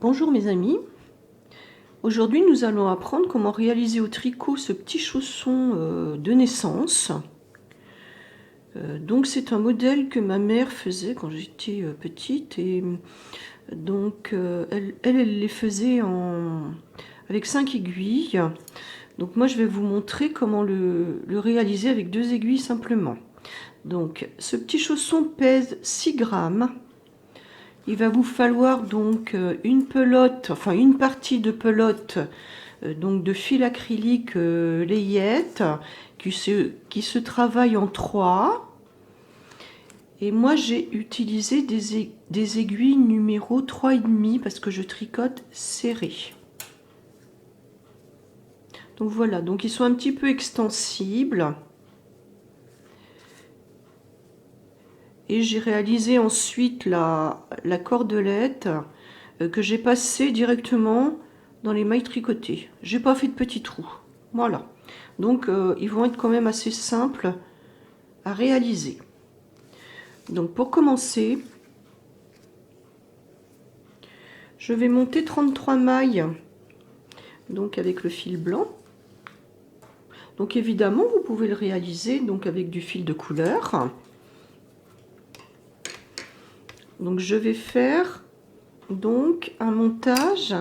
Bonjour mes amis, aujourd'hui nous allons apprendre comment réaliser au tricot ce petit chausson de naissance. Donc c'est un modèle que ma mère faisait quand j'étais petite et donc elle les faisait avec 5 aiguilles. Donc moi je vais vous montrer comment le réaliser avec 2 aiguilles simplement. Donc ce petit chausson pèse 6 grammes. Il va vous falloir donc une pelote, enfin une partie de pelote donc de fil acrylique layette qui se travaille en 3. Et moi j'ai utilisé des aiguilles numéro 3,5 parce que je tricote serré. Donc voilà, donc ils sont un petit peu extensibles. Et j'ai réalisé ensuite la cordelette que j'ai passée directement dans les mailles tricotées. J'ai pas fait de petits trous. Voilà. Donc ils vont être quand même assez simples à réaliser. Donc pour commencer, je vais monter 33 mailles donc avec le fil blanc. Donc évidemment, vous pouvez le réaliser donc avec du fil de couleur. Donc je vais faire donc un montage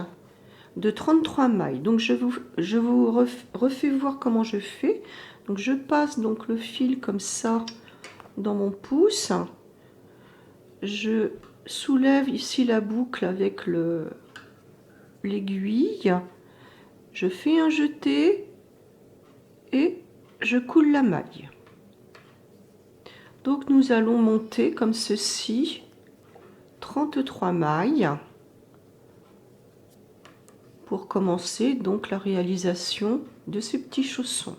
de 33 mailles. Donc je vous refais voir comment je fais. Donc je passe donc le fil comme ça dans mon pouce. Je soulève ici la boucle avec l'aiguille. Je fais un jeté et je coule la maille. Donc nous allons monter comme ceci 33 mailles pour commencer donc la réalisation de ces petits chaussons.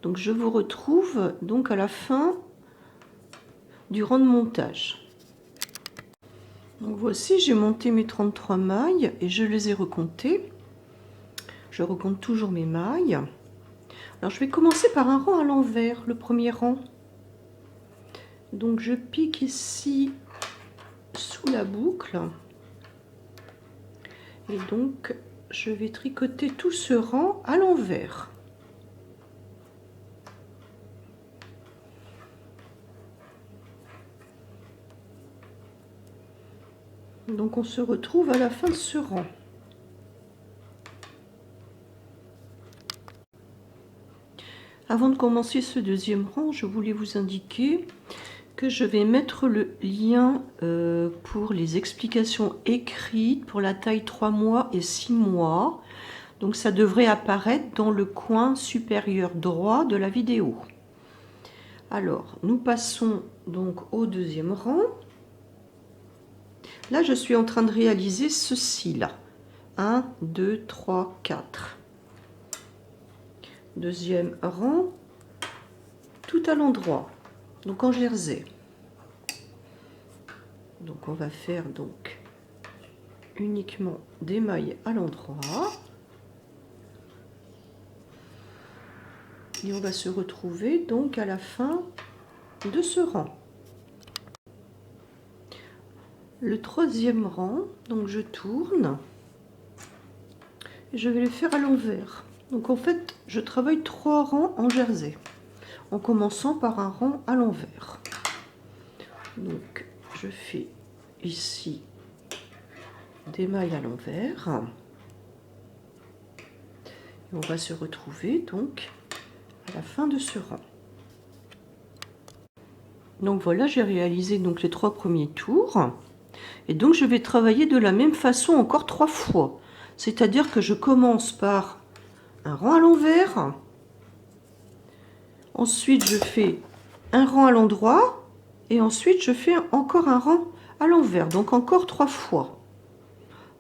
Donc je vous retrouve donc à la fin du rang de montage. Donc voici, j'ai monté mes 33 mailles et je les ai recomptées. Je recompte toujours mes mailles. Alors je vais commencer par un rang à l'envers, le premier rang. Donc je pique ici sous la boucle et donc je vais tricoter tout ce rang à l'envers. Donc on se retrouve à la fin de ce rang. Avant de commencer ce deuxième rang, je voulais vous indiquer que je vais mettre le lien pour les explications écrites pour la taille 3 mois et 6 mois. Donc ça devrait apparaître dans le coin supérieur droit de la vidéo. Alors, nous passons donc au deuxième rang. Là, je suis en train de réaliser ceci là. 1, 2, 3, 4. Deuxième rang, tout à l'endroit, donc en jersey. Donc on va faire donc uniquement des mailles à l'endroit. Et on va se retrouver donc à la fin de ce rang. Le troisième rang, donc je tourne et je vais le faire à l'envers. Donc en fait, je travaille 3 rangs en jersey en commençant par un rang à l'envers. Donc je fais ici des mailles à l'envers. Et on va se retrouver donc à la fin de ce rang. Donc voilà, j'ai réalisé donc les 3 premiers tours. Et donc je vais travailler de la même façon encore 3 fois. C'est-à-dire que je commence par un rang à l'envers. Ensuite, je fais un rang à l'endroit. Et ensuite, je fais encore un rang à l'envers. Donc encore 3 fois.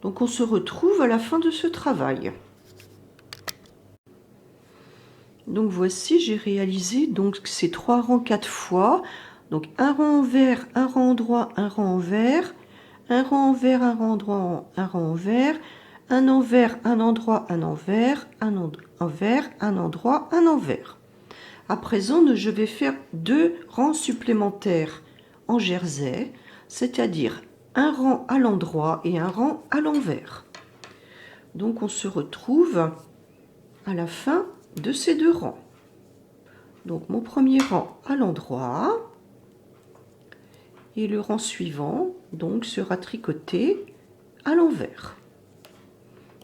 Donc on se retrouve à la fin de ce travail. Donc voici, j'ai réalisé donc ces 3 rangs 4 fois. Donc un rang envers, un rang endroit, un rang envers, un rang envers, un rang endroit, un rang envers, un envers, un endroit, un envers, un envers, un endroit, un envers. À présent, je vais faire 2 rangs supplémentaires en jersey, c'est-à-dire un rang à l'endroit et un rang à l'envers. Donc on se retrouve à la fin de ces deux rangs. Donc mon premier rang à l'endroit et le rang suivant donc sera tricoté à l'envers.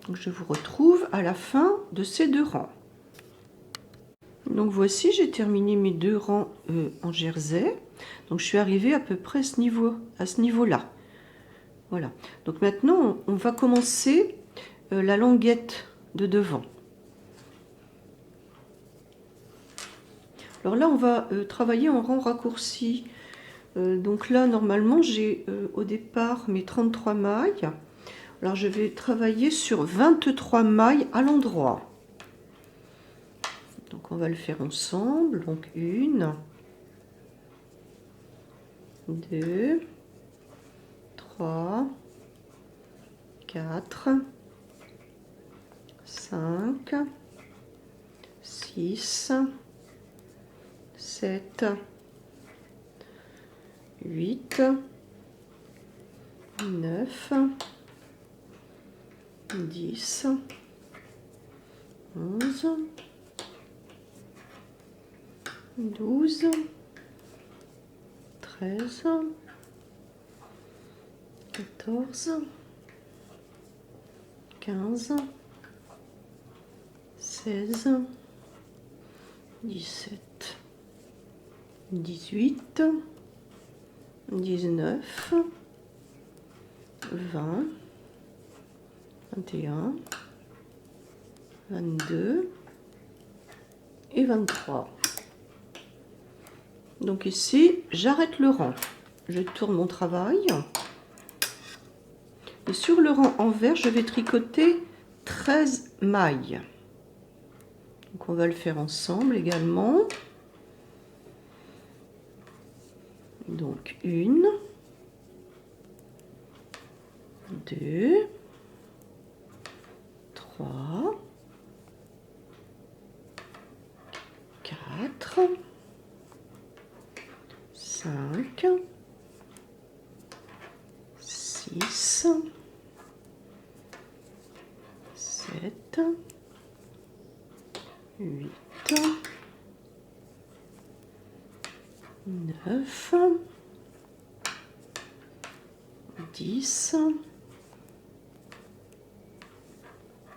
Donc je vous retrouve à la fin de ces deux rangs. Donc voici, j'ai terminé mes deux rangs en jersey. Donc je suis arrivée à peu près à ce niveau-là. Voilà. Donc maintenant, on va commencer la languette de devant. Alors là, on va travailler en rang raccourci. Donc là, normalement, j'ai au départ mes 33 mailles. Alors je vais travailler sur 23 mailles à l'endroit. Donc on va le faire ensemble. Donc 1, 2, 3, 4, 5, 6, 7, 8, 9, 10, 11, 12, 13, 14, 15, 16, 17, 18, 19, 20, 21, 22 et 23. Donc ici, j'arrête le rang. Je tourne mon travail. Et sur le rang envers, je vais tricoter 13 mailles. Donc on va le faire ensemble également. Donc 1, 2, 3, 4, 5, 6, 7, 8, 9, 10,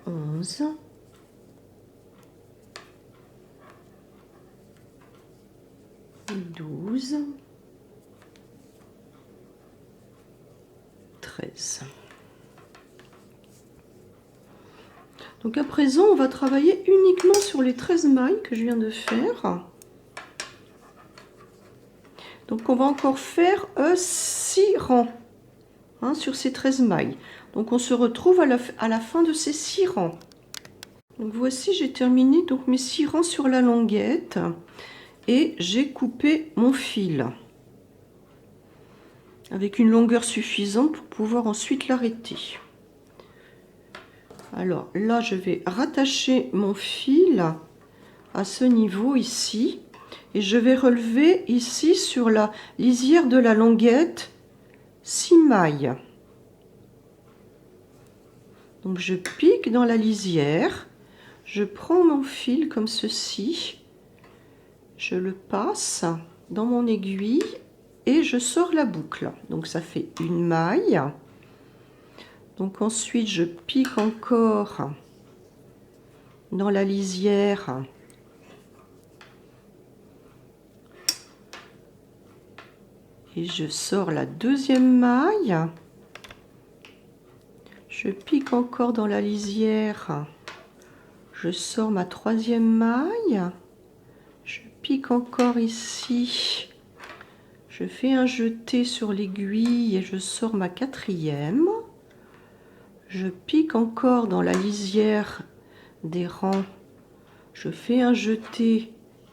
11, 12, 13. Donc à présent, on va travailler uniquement sur les 13 mailles que je viens de faire. Donc on va encore faire 6 rangs sur ces 13 mailles. Donc on se retrouve à la fin de ces 6 rangs. Donc voici, j'ai terminé donc mes 6 rangs sur la languette et j'ai coupé mon fil avec une longueur suffisante pour pouvoir ensuite l'arrêter. Alors là, je vais rattacher mon fil à ce niveau ici et je vais relever ici sur la lisière de la languette 6 mailles. Donc je pique dans la lisière, je prends mon fil comme ceci, je le passe dans mon aiguille et je sors la boucle. Donc ça fait une maille. Donc ensuite je pique encore dans la lisière et je sors la deuxième maille. Je pique encore dans la lisière, je sors ma troisième maille, je pique encore ici, je fais un jeté sur l'aiguille et je sors ma quatrième. Je pique encore dans la lisière des rangs, je fais un jeté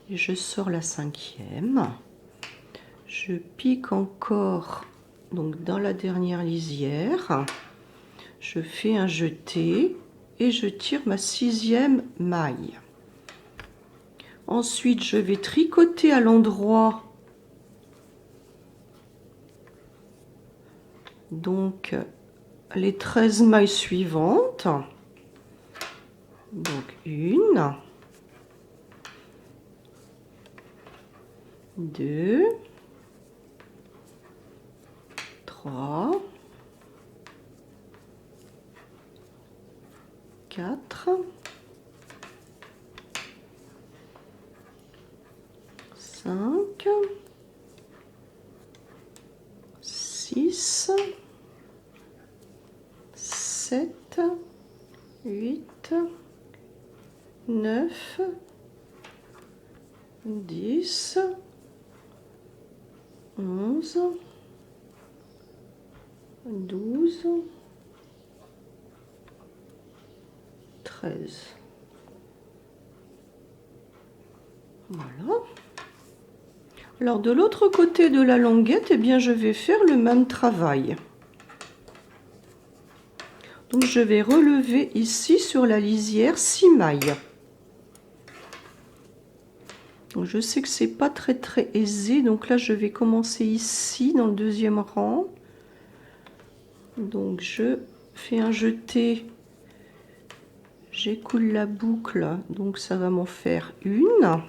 et je sors la cinquième. Je pique encore donc dans la dernière lisière, je fais un jeté et je tire ma sixième maille. Ensuite, je vais tricoter à l'endroit donc les 13 mailles suivantes. Donc 1, 2, 3, 4, 5, 6, 7, 8, 9, 10, 11, 12, 13. Voilà. Alors de l'autre côté de la languette, eh bien je vais faire le même travail. Donc je vais relever ici sur la lisière 6 mailles. Donc je sais que c'est pas très aisé, donc là je vais commencer ici dans le deuxième rang. Donc je fais un jeté, j'écoule la boucle, donc ça va m'en faire une.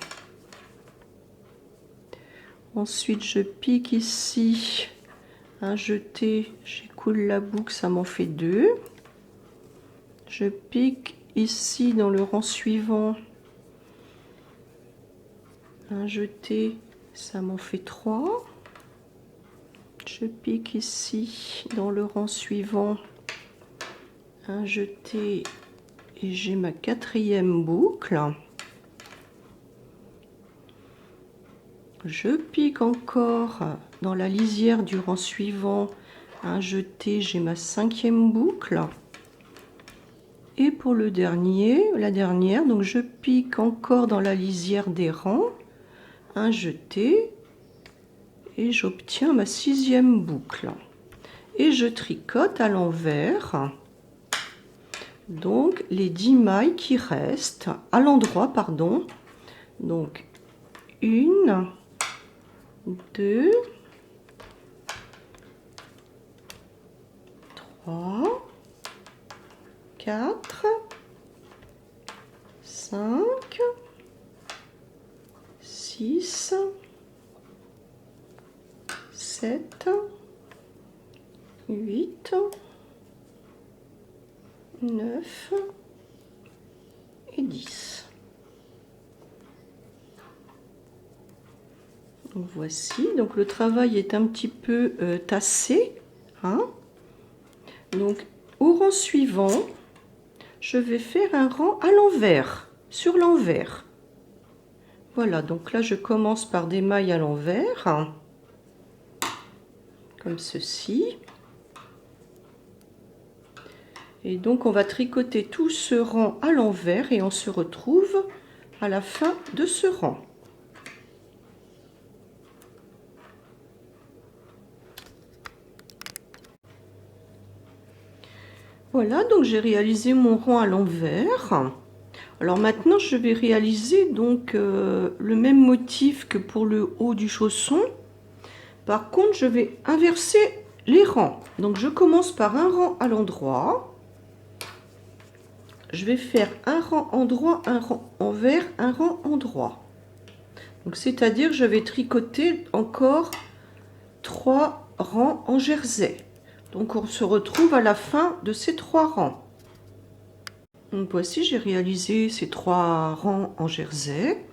Ensuite je pique ici, un jeté, j'écoule la boucle, ça m'en fait 2. Je pique ici dans le rang suivant, un jeté, ça m'en fait 3. Je pique ici dans le rang suivant, un jeté, et j'ai ma 4e boucle. Je pique encore dans la lisière du rang suivant, un jeté, j'ai ma 5e boucle. Et pour le dernier, la dernière, donc je pique encore dans la lisière des rangs, un jeté, et j'obtiens ma 6e boucle. Et je tricote à l'envers, donc les 10 mailles qui restent, à l'endroit, pardon. Donc 1, 2, 3, 4, 5, 6, 7, 8, 9 et 10. Donc voici, donc le travail est un petit peu tassé, hein. Donc au rang suivant, je vais faire un rang à l'envers, sur l'envers. Voilà, donc là je commence par des mailles à l'envers, hein, comme ceci. Et donc on va tricoter tout ce rang à l'envers et on se retrouve à la fin de ce rang. Voilà, donc j'ai réalisé mon rang à l'envers. Alors maintenant je vais réaliser donc le même motif que pour le haut du chausson. Par contre je vais inverser les rangs. Donc je commence par un rang à l'endroit. Je vais faire un rang endroit, un rang envers, un rang endroit. Donc c'est-à-dire je vais tricoter encore 3 rangs en jersey. Donc on se retrouve à la fin de ces 3 rangs. Donc voici, j'ai réalisé ces 3 rangs en jersey.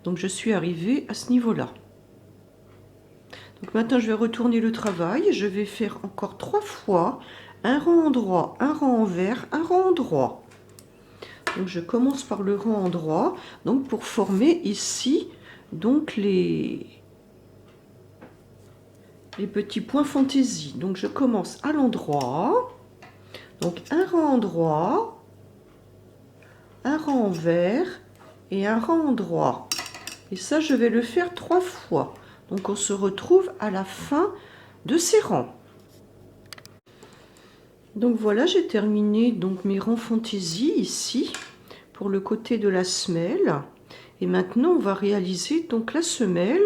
Donc je suis arrivée à ce niveau-là. Donc maintenant je vais retourner le travail. Je vais faire encore 3 fois un rang endroit, un rang envers, un rang endroit. Donc je commence par le rang endroit, donc pour former ici donc les petits points fantaisie. Donc je commence à l'endroit, donc un rang endroit, un rang envers et un rang endroit. Et ça je vais le faire 3 fois. Donc on se retrouve à la fin de ces rangs. Donc voilà, j'ai terminé donc mes rangs fantaisie ici pour le côté de la semelle. Et maintenant on va réaliser donc la semelle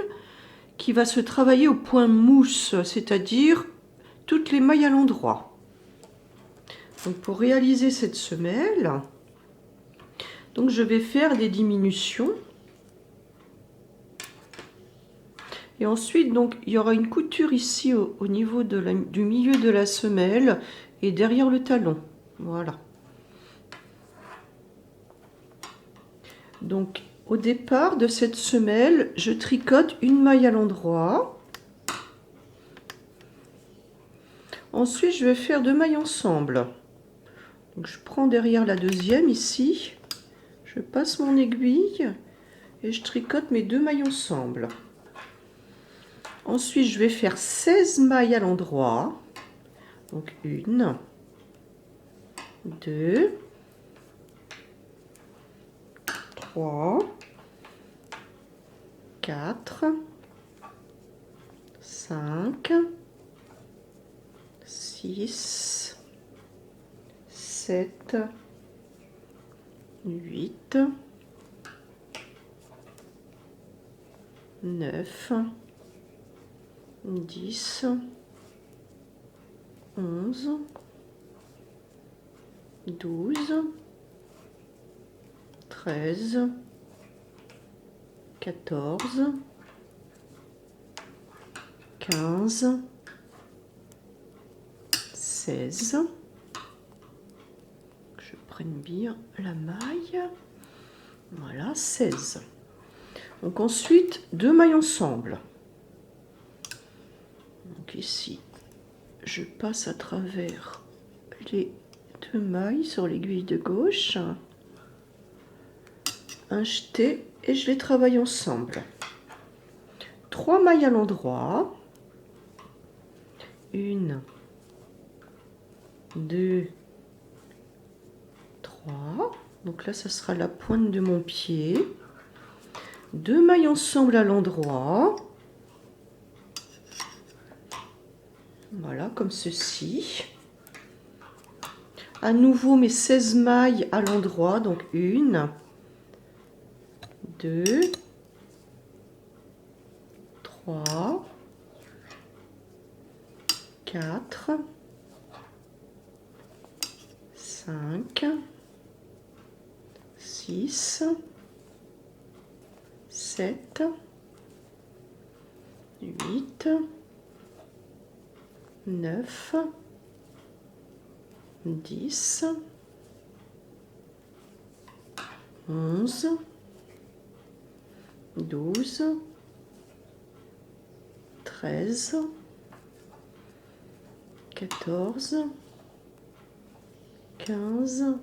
qui va se travailler au point mousse, c'est-à-dire toutes les mailles à l'endroit. Donc pour réaliser cette semelle, donc je vais faire des diminutions. Et ensuite, donc, il y aura une couture ici au niveau du milieu de la semelle et derrière le talon. Voilà. Donc, au départ de cette semelle, je tricote une maille à l'endroit. Ensuite, je vais faire 2 mailles ensemble. Donc, je prends derrière la deuxième ici. Je passe mon aiguille et je tricote mes 2 mailles ensemble. Ensuite, je vais faire 16 mailles à l'endroit. Donc, 1, 2, 3, 4, 5, 6, 7, 8, 9, 10, 11, 12, 13, 14, 15, 16. Je prenne bien la maille. Voilà, 16. Donc ensuite, 2 mailles ensemble. Donc ici, je passe à travers les 2 mailles sur l'aiguille de gauche. Un jeté et je les travaille ensemble. 3 mailles à l'endroit. 1, 2, 3. Donc là, ça sera la pointe de mon pied. 2 mailles ensemble à l'endroit. Voilà, comme ceci. À nouveau, mes 16 mailles à l'endroit. Donc 1, 2, 3, 4, 5, 6, 7, 8, 9, 10, 11, 12, 13, 14, 15,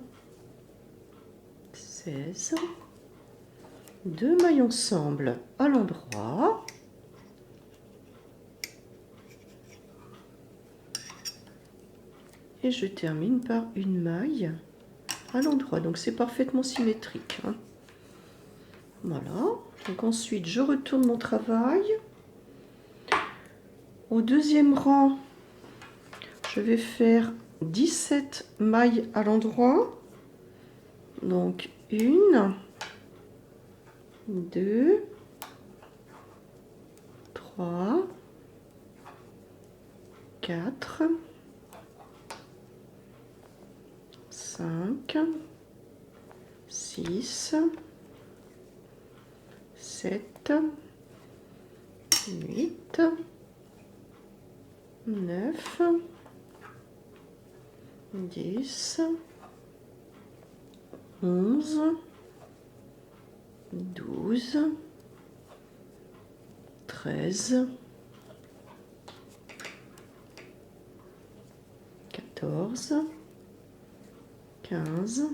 16, 2 mailles ensemble à l'endroit. Et je termine par une maille à l'endroit. Donc c'est parfaitement symétrique, hein. Voilà. Donc ensuite, je retourne mon travail. Au deuxième rang, je vais faire 17 mailles à l'endroit. Donc 1, 2, 3, 4, 5, 6, 7, 8, 9, 10, 11, 12, 13, 14, 15,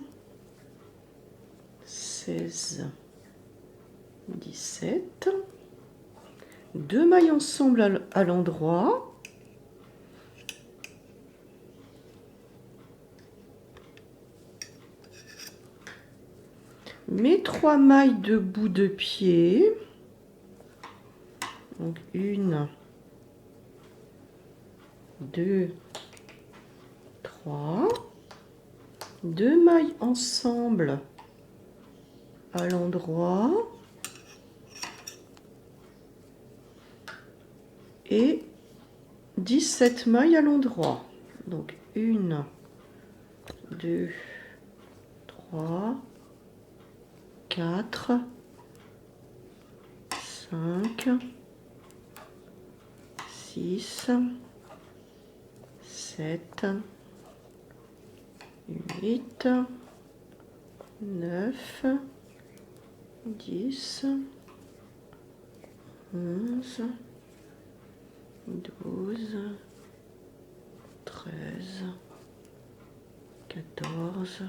16, 17, 2 mailles ensemble à l'endroit. Mes 3 mailles de bout de pied. Donc 1, 2, 3. 2 mailles ensemble à l'endroit. Et 17 mailles à l'endroit. Donc 1, 2, 3, 4, 5, 6, 7, 8, 9, 10, 11, 12, 13, 14,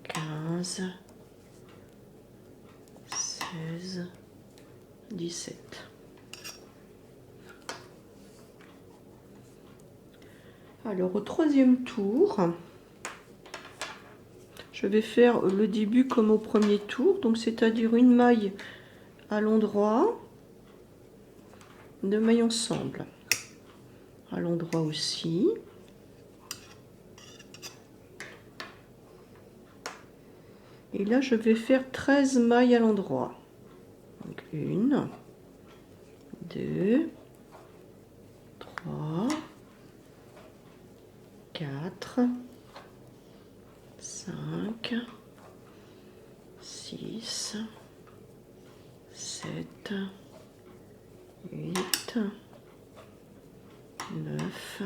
15, 16, 17. Alors au troisième tour, je vais faire le début comme au premier tour, donc c'est-à-dire une maille à l'endroit, 2 mailles ensemble, à l'endroit aussi. Et là, je vais faire 13 mailles à l'endroit. Donc 1, 2, 3, 4, 5, 6, 7, 8, 9,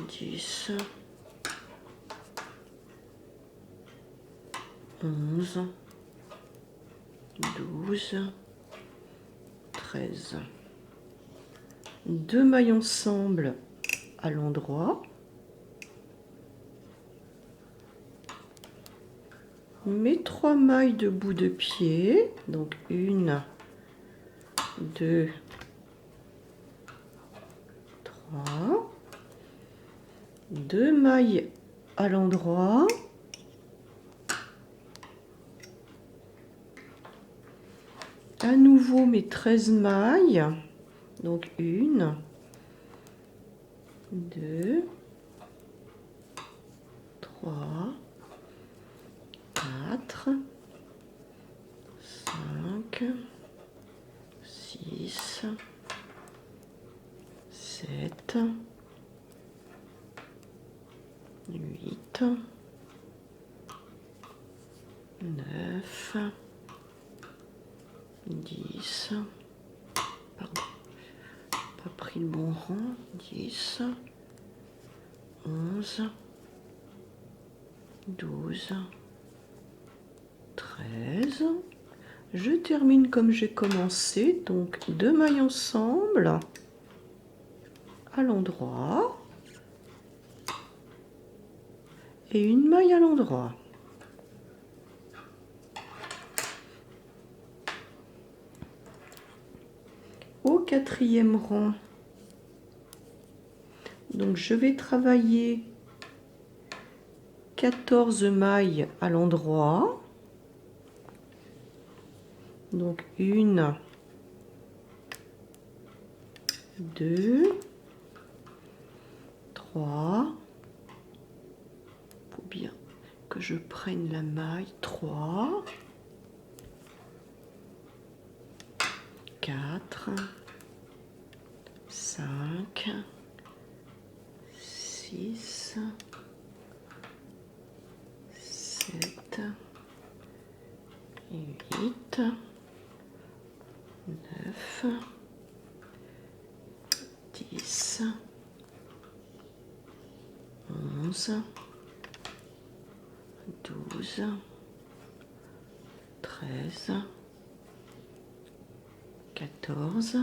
10, 11, 12, 13. 2 mailles ensemble à l'endroit. Mes 3 mailles de bout de pied. Donc 1, 2, 3. 2 mailles à l'endroit. À nouveau mes 13 mailles. Donc 1, 2, 3, 4, 5, 6, 7, 8, 9, 10, pardon, pas pris le bon rang, 10, 11, 12, 13. Je termine comme j'ai commencé, donc 2 mailles ensemble à l'endroit et une maille à l'endroit. Au quatrième rang, donc je vais travailler 14 mailles à l'endroit. Donc 1, 2, 3. Faut bien que je prenne la maille. 3, 4, 5, 6, 7, 8, 9, 10, 11, 12, 13, 14.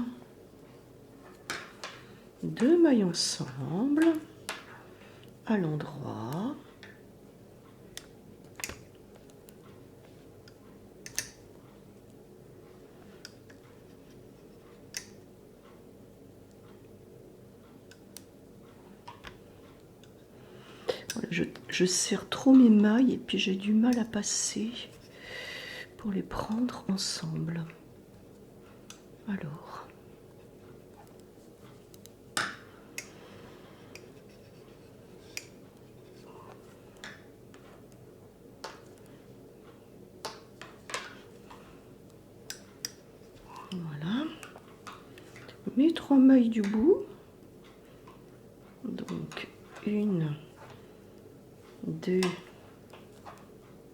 2 mailles ensemble à l'endroit. Voilà, je serre trop mes mailles et puis j'ai du mal à passer pour les prendre ensemble. Alors, voilà. mes 3 mailles du bout. Donc 1, 2,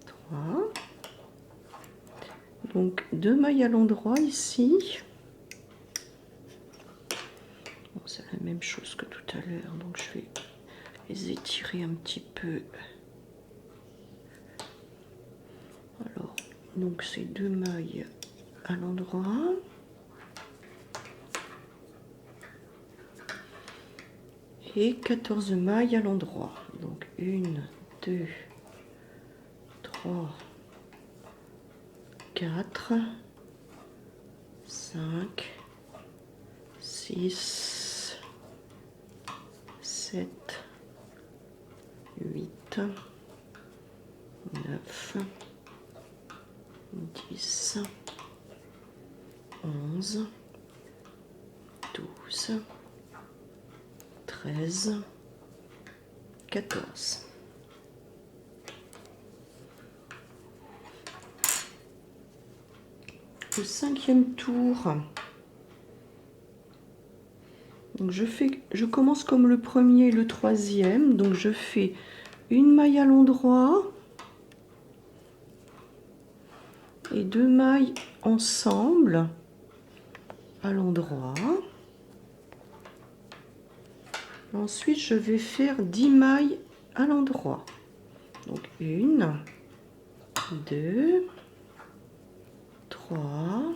3. Donc 2 mailles à l'endroit ici. Bon, c'est la même chose que tout à l'heure, donc je vais les étirer un petit peu. Alors, donc c'est 2 mailles à l'endroit. Et 14 mailles à l'endroit. Donc 1, 2, 3, 4, 5, 6, 7, 8, 9, 10, 11, 12, 13, 14. Le 5e tour, donc je commence comme le premier et le 3e, donc je fais une maille à l'endroit et 2 mailles ensemble à l'endroit. Ensuite, je vais faire 10 mailles à l'endroit. Donc 1, 2, 3,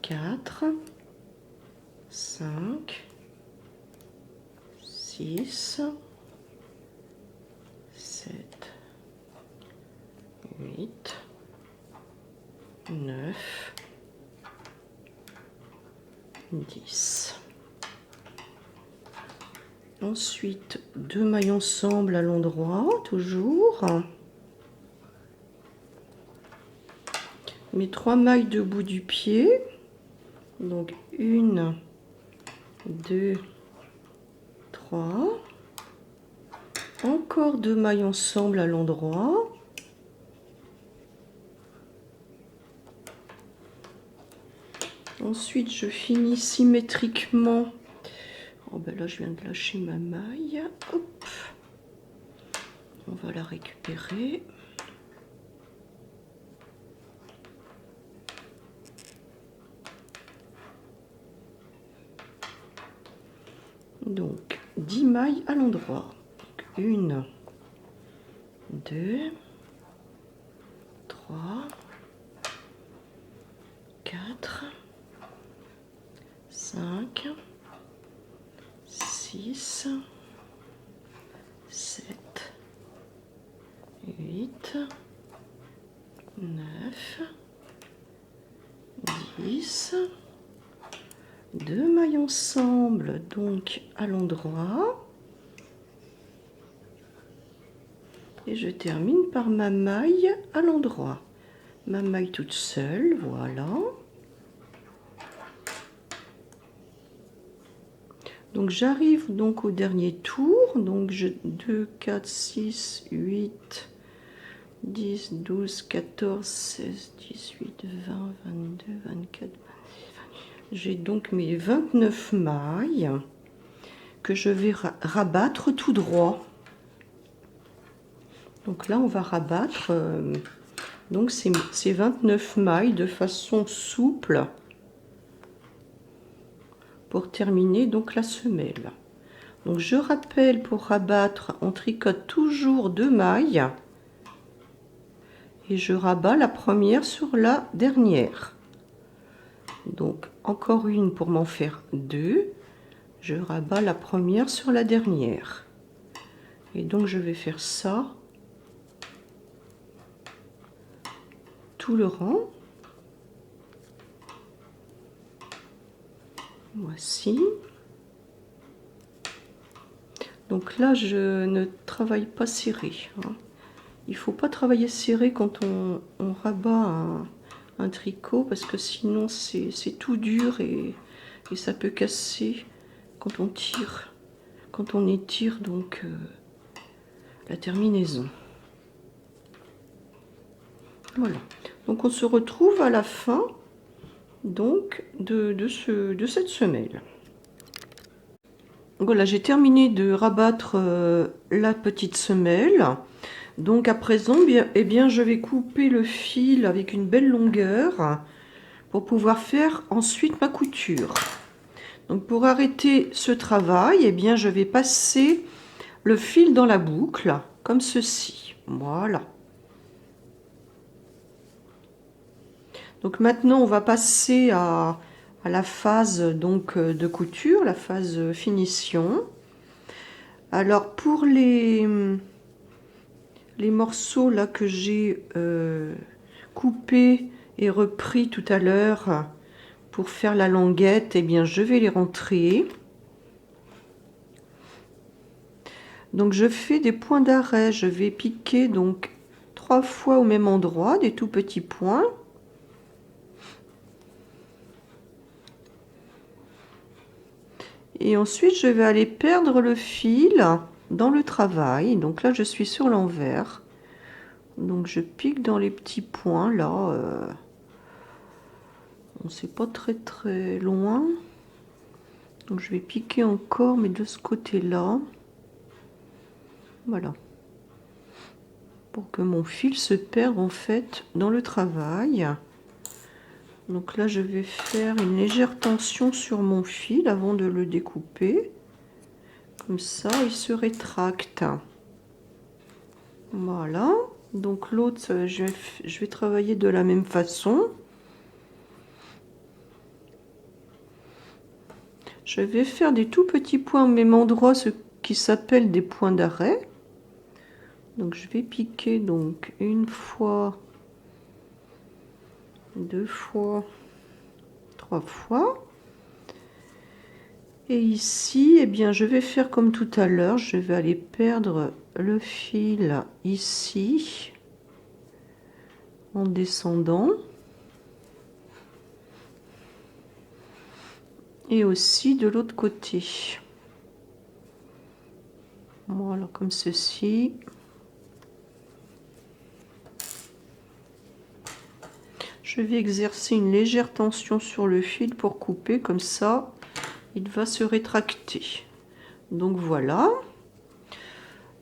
4, 5, 6, 7, 8, 9, 10. Ensuite, 2 mailles ensemble à l'endroit, toujours. Mes 3 mailles de bout du pied. Donc 1, 2, 3. Encore 2 mailles ensemble à l'endroit. Ensuite, je finis symétriquement. Oh ben là, je viens de lâcher ma maille. Hop. On va la récupérer. Donc 10 mailles à l'endroit. 1, 2, 3, 4, 5, 6, 7, 8, 9, 10, 2 mailles ensemble, donc à l'endroit. Et je termine par ma maille à l'endroit. Ma maille toute seule, voilà. Donc j'arrive donc au dernier tour. Donc 2, 4, 6, 8, 10, 12, 14, 16, 18, 20, 22, 24, 26, 28. J'ai donc mes 29 mailles que je vais rabattre tout droit. Donc là, on va rabattre donc ces 29 mailles de façon souple pour terminer donc la semelle. Donc je rappelle, pour rabattre, on tricote toujours 2 mailles et je rabats la première sur la dernière. Donc encore une pour m'en faire 2. Je rabats la première sur la dernière. Et donc je vais faire ça tout le rang. Voici. Donc là, je ne travaille pas serré. Hein. Il ne faut pas travailler serré quand on rabat un tricot, parce que sinon c'est tout dur et ça peut casser quand on tire, quand on étire donc la terminaison. Voilà. Donc on se retrouve à la fin donc de cette semelle. Voilà, j'ai terminé de rabattre la petite semelle. Donc à présent, eh bien, je vais couper le fil avec une belle longueur pour pouvoir faire ensuite ma couture. Donc pour arrêter ce travail, eh bien, je vais passer le fil dans la boucle, comme ceci. Voilà. Donc maintenant, on va passer à la phase donc, de couture, la phase finition. Alors pour les morceaux là que j'ai coupés et repris tout à l'heure pour faire la languette, eh bien je vais les rentrer. Donc je fais des points d'arrêt, je vais piquer donc 3 fois au même endroit, des tout petits points. Et ensuite je vais aller perdre le fil dans le travail. Donc là je suis sur l'envers. Donc je pique dans les petits points là. On sait pas très loin. Donc je vais piquer encore, mais de ce côté-là. Voilà. Pour que mon fil se perde en fait dans le travail. Donc là je vais faire une légère tension sur mon fil avant de le découper. Comme ça il se rétracte. Voilà. Donc l'autre je vais travailler de la même façon. Je vais faire des tout petits points au même endroit, ce qui s'appelle des points d'arrêt. Donc je vais piquer donc une fois, 2 fois, 3 fois. Et ici, eh bien, je vais faire comme tout à l'heure. Je vais aller perdre le fil ici en descendant. Et aussi de l'autre côté. Voilà, comme ceci. Je vais exercer une légère tension sur le fil pour couper, comme ça, il va se rétracter. Donc voilà.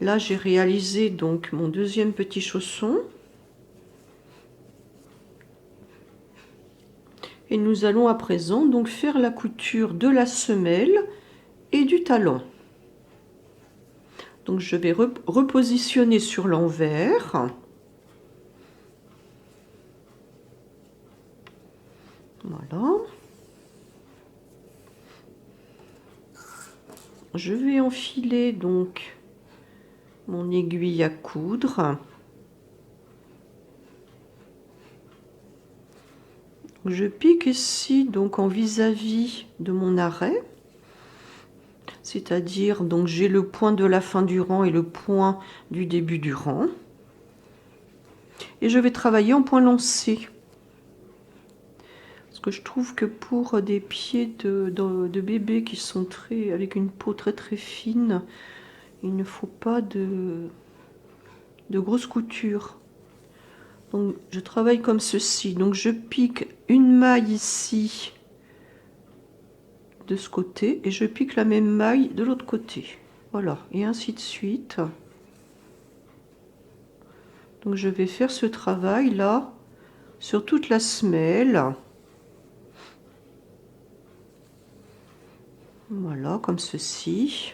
Là, j'ai réalisé donc mon deuxième petit chausson. Et nous allons à présent donc faire la couture de la semelle et du talon. Donc je vais repositionner sur l'envers. Voilà. Je vais enfiler donc mon aiguille à coudre. Je pique ici donc en vis-à-vis de mon arrêt. C'est-à-dire donc j'ai le point de la fin du rang et le point du début du rang. Et je vais travailler en point lancé. Parce que je trouve que pour des pieds de bébé qui sont avec une peau très fine, il ne faut pas de grosses coutures. Donc je travaille comme ceci. Donc je pique une maille ici de ce côté et je pique la même maille de l'autre côté. Voilà, et ainsi de suite. Donc je vais faire ce travail là sur toute la semelle. Voilà, comme ceci.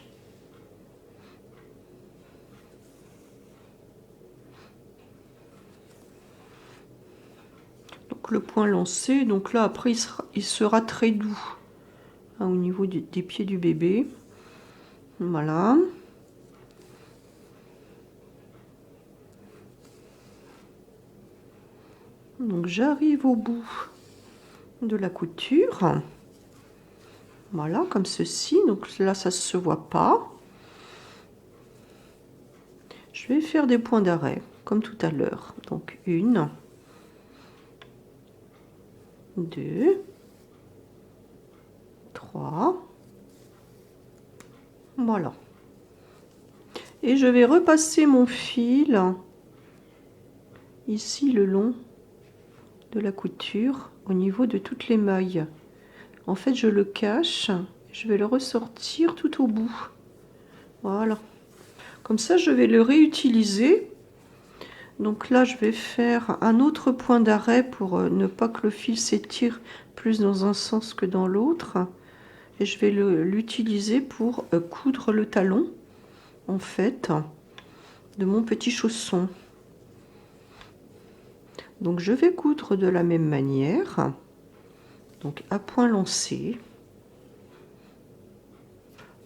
Donc le point lancé, donc là après il sera très doux hein, au niveau des pieds du bébé. Voilà. Donc j'arrive au bout de la couture. Voilà, comme ceci. Donc là, ça ne se voit pas. Je vais faire des points d'arrêt, comme tout à l'heure. Donc, 1, 2, 3. Voilà. Et je vais repasser mon fil ici le long de la couture au niveau de toutes les mailles. En fait, je le cache, je vais le ressortir tout au bout. Voilà. Comme ça, je vais le réutiliser. Donc là, je vais faire un autre point d'arrêt pour ne pas que le fil s'étire plus dans un sens que dans l'autre. Et je vais l'utiliser pour coudre le talon, en fait, de mon petit chausson. Donc je vais coudre de la même manière, donc à point lancé.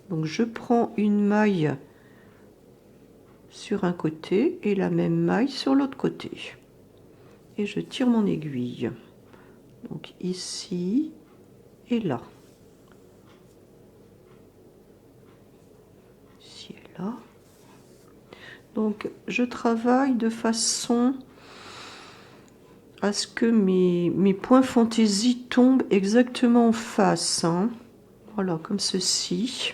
Donc je prends une maille sur un côté et la même maille sur l'autre côté. Et je tire mon aiguille. Donc ici et là. Ici et là. Donc je travaille de façon à ce que mes points fantaisie tombent exactement en face. Hein. Voilà, comme ceci.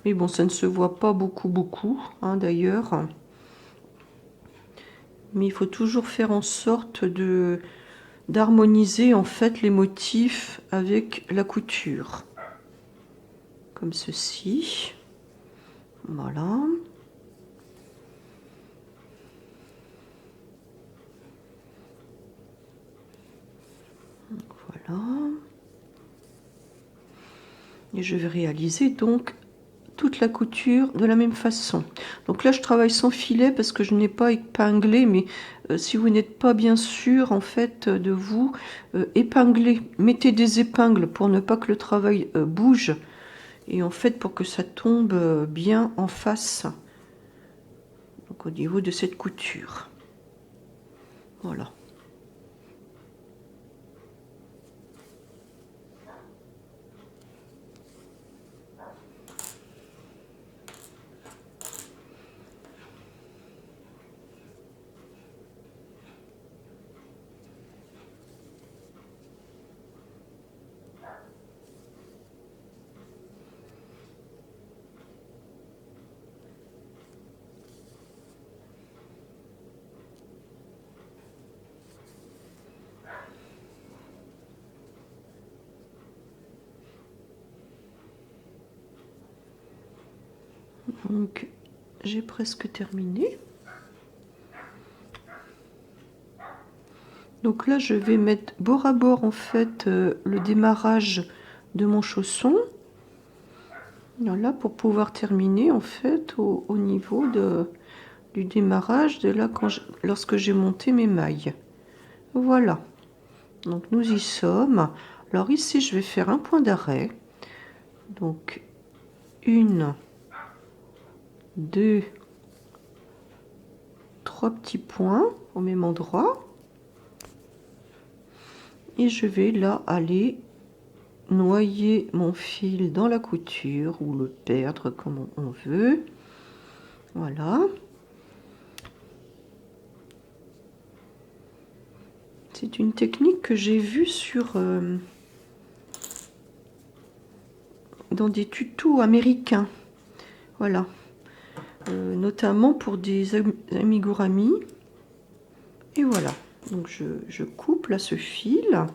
Mais bon, ça ne se voit pas beaucoup, hein, d'ailleurs. Mais il faut toujours faire en sorte d'harmoniser en fait les motifs avec la couture. Comme ceci. Voilà. Voilà. Et je vais réaliser donc toute la couture de la même façon. Donc là, je travaille sans filet parce que je n'ai pas épinglé, mais si vous n'êtes pas bien sûr en fait de vous, épinglez, mettez des épingles pour ne pas que le travail bouge et en fait pour que ça tombe bien en face, donc au niveau de cette couture. Voilà. Donc j'ai presque terminé. Donc là je vais mettre bord à bord en fait le démarrage de mon chausson. Voilà, pour pouvoir terminer en fait au niveau du démarrage de là lorsque j'ai monté mes mailles. Voilà, donc nous y sommes. Alors ici je vais faire un point d'arrêt. Donc 1, 2, 3 petits points au même endroit. Et je vais là aller noyer mon fil dans la couture ou le perdre comme on veut. Voilà. C'est une technique que j'ai vue dans des tutos américains. Voilà. Notamment pour des amigurumi. Et voilà. Donc je coupe là ce fil.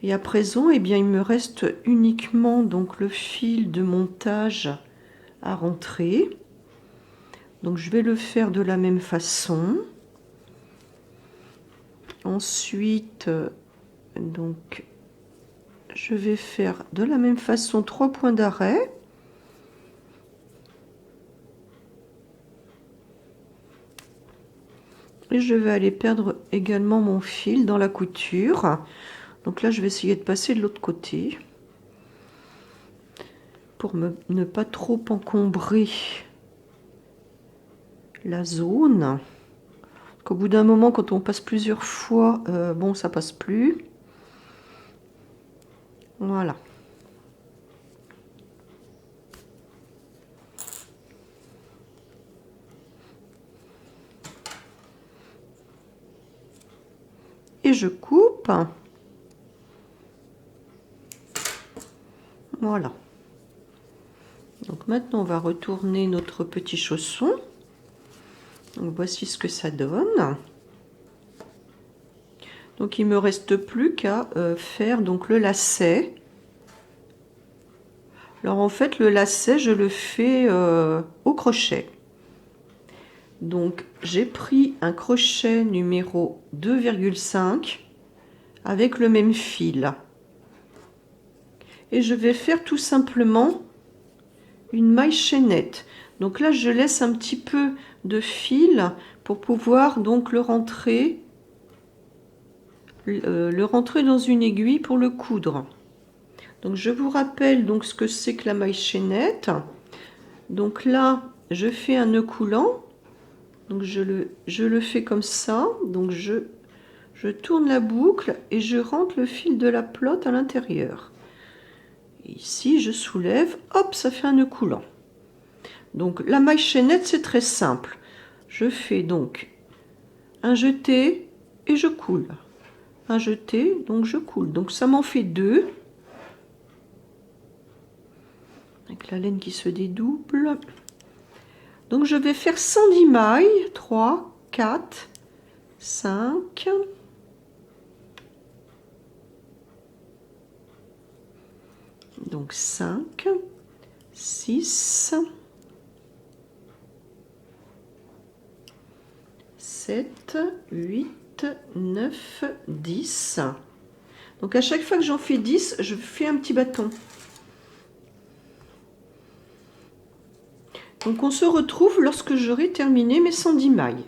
Et à présent, eh bien, il me reste uniquement donc le fil de montage à rentrer. Donc je vais le faire de la même façon. Ensuite, donc je vais faire de la même façon 3 points d'arrêt. Et je vais aller perdre également mon fil dans la couture. Donc là, je vais essayer de passer de l'autre côté pour ne pas trop encombrer la zone. Qu'au bout d'un moment, quand on passe plusieurs fois, bon, ça passe plus. Voilà. Et je coupe. Voilà. Donc maintenant, on va retourner notre petit chausson. Donc, voici ce que ça donne. Donc, il me reste plus qu'à faire donc le lacet. Alors, en fait, le lacet, je le fais au crochet. Donc, j'ai pris un crochet numéro 2,5 avec le même fil. Et je vais faire tout simplement une maille chaînette. Donc là, je laisse un petit peu de fil pour pouvoir donc le rentrer dans une aiguille pour le coudre. Donc je vous rappelle donc ce que c'est que la maille chaînette. Donc là, je fais un nœud coulant. Donc je le fais comme ça. Donc je tourne la boucle et je rentre le fil de la pelote à l'intérieur. Ici, je soulève, hop, ça fait un nœud coulant. Donc la maille chaînette, c'est très simple. Je fais donc un jeté et je coule. Un jeté, donc je coule. Donc ça m'en fait 2. Avec la laine qui se dédouble. Donc je vais faire 110 mailles. 3, 4, 5. Donc 5, 6, 7, 8, 9, 10. Donc à chaque fois que j'en fais 10, je fais un petit bâton. Donc on se retrouve lorsque j'aurai terminé mes 110 mailles.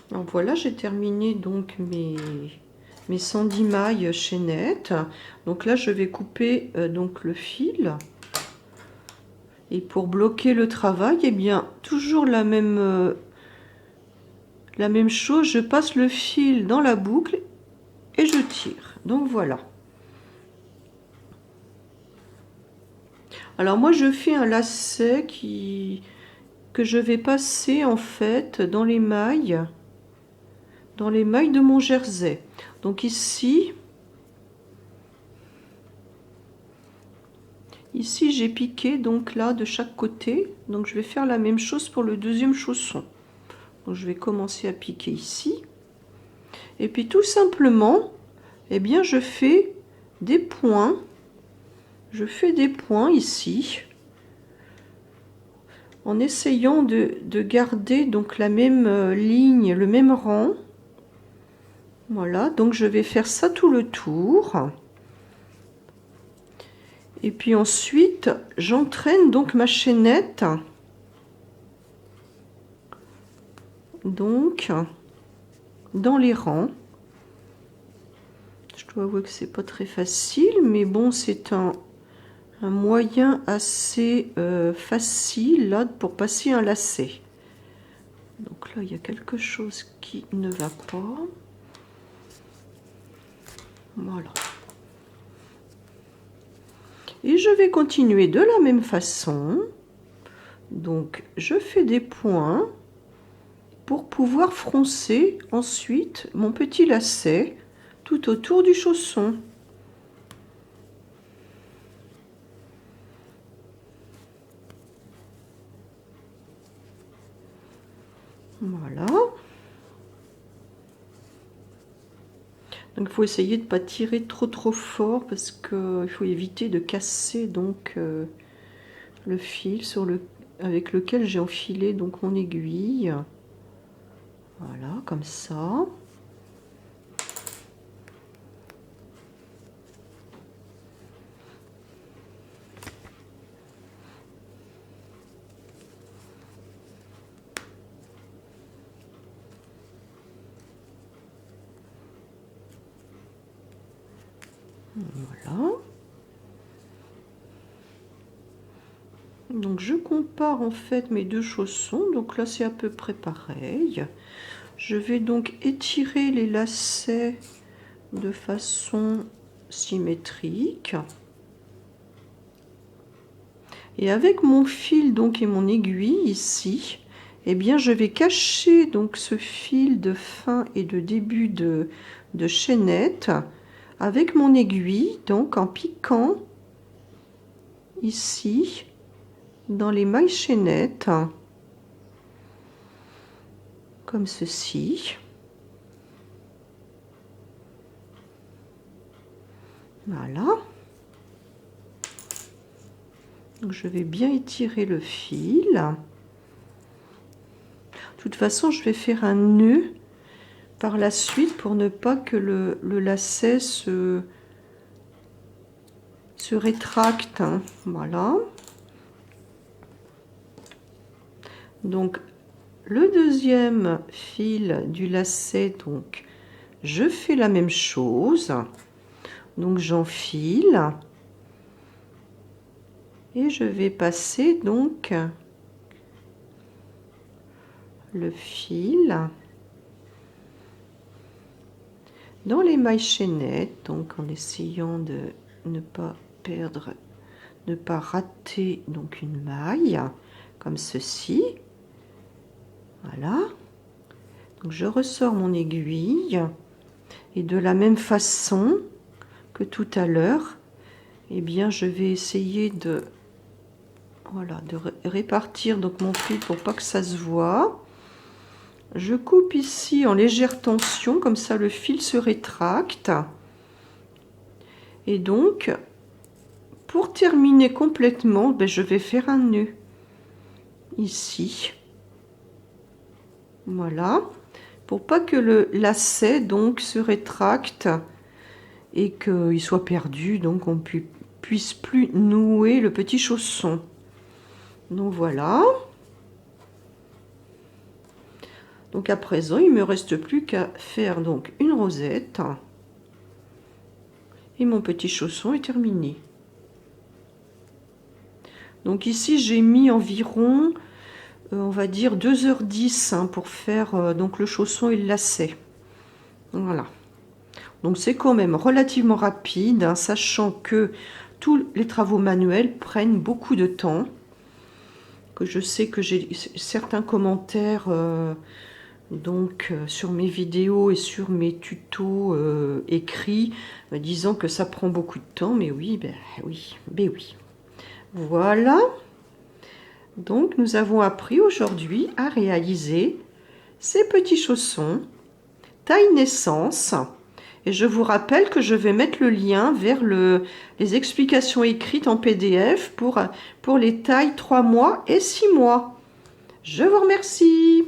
Donc voilà, j'ai terminé donc mes 110 mailles chaînettes. Donc là, je vais couper donc le fil. Et pour bloquer le travail, eh bien, toujours la même chose, je passe le fil dans la boucle et je tire. Donc voilà. Alors moi, je fais un lacet que je vais passer en fait dans les mailles de mon jersey. Donc ici j'ai piqué donc là de chaque côté. Donc je vais faire la même chose pour le deuxième chausson. Donc je vais commencer à piquer ici. Et puis tout simplement, eh bien je fais des points. Je fais des points ici. En essayant de garder donc la même ligne, le même rang. Voilà, donc je vais faire ça tout le tour. Et puis ensuite, j'entraîne donc ma chaînette. Donc, dans les rangs. Je dois avouer que c'est pas très facile, mais bon, c'est un moyen assez facile là, pour passer un lacet. Donc là, il y a quelque chose qui ne va pas. Voilà. Et je vais continuer de la même façon. Donc, je fais des points pour pouvoir froncer ensuite mon petit lacet tout autour du chausson. Voilà. Donc il faut essayer de ne pas tirer trop fort parce qu'il faut éviter de casser donc le fil avec lequel j'ai enfilé donc mon aiguille. Voilà, comme ça. Voilà. Donc je compare en fait mes deux chaussons. Donc là c'est à peu près pareil. Je vais donc étirer les lacets de façon symétrique. Et avec mon fil donc et mon aiguille ici, eh bien je vais cacher donc ce fil de fin et de début de chaînette avec mon aiguille, donc en piquant ici dans les mailles chaînettes, comme ceci. Voilà. Donc je vais bien étirer le fil. De toute façon, je vais faire un nœud par la suite pour ne pas que le lacet se rétracte. Hein. Voilà. Donc le deuxième fil du lacet, donc je fais la même chose. Donc j'enfile et je vais passer donc le fil dans les mailles chaînettes, donc en essayant de ne pas perdre, ne pas rater donc une maille, comme ceci. Voilà. Donc je ressors mon aiguille et de la même façon que tout à l'heure, eh bien je vais essayer de répartir donc mon fil pour pas que ça se voit. Je coupe ici en légère tension, comme ça le fil se rétracte. Et donc, pour terminer complètement, je vais faire un nœud ici. Voilà, pour pas que le lacet donc se rétracte et qu'il soit perdu, donc on puisse plus nouer le petit chausson. Donc voilà. Donc à présent, il me reste plus qu'à faire donc une rosette. Et mon petit chausson est terminé. Donc ici, j'ai mis environ, on va dire 2h10 hein, pour faire donc le chausson et le lacet. Voilà. Donc c'est quand même relativement rapide, hein, sachant que tous les travaux manuels prennent beaucoup de temps. Que je sais que j'ai certains commentaires sur mes vidéos et sur mes tutos écrits disant que ça prend beaucoup de temps, mais oui, oui. Voilà. Donc nous avons appris aujourd'hui à réaliser ces petits chaussons taille naissance. Et je vous rappelle que je vais mettre le lien vers les explications écrites en PDF pour les tailles 3 mois et 6 mois. Je vous remercie.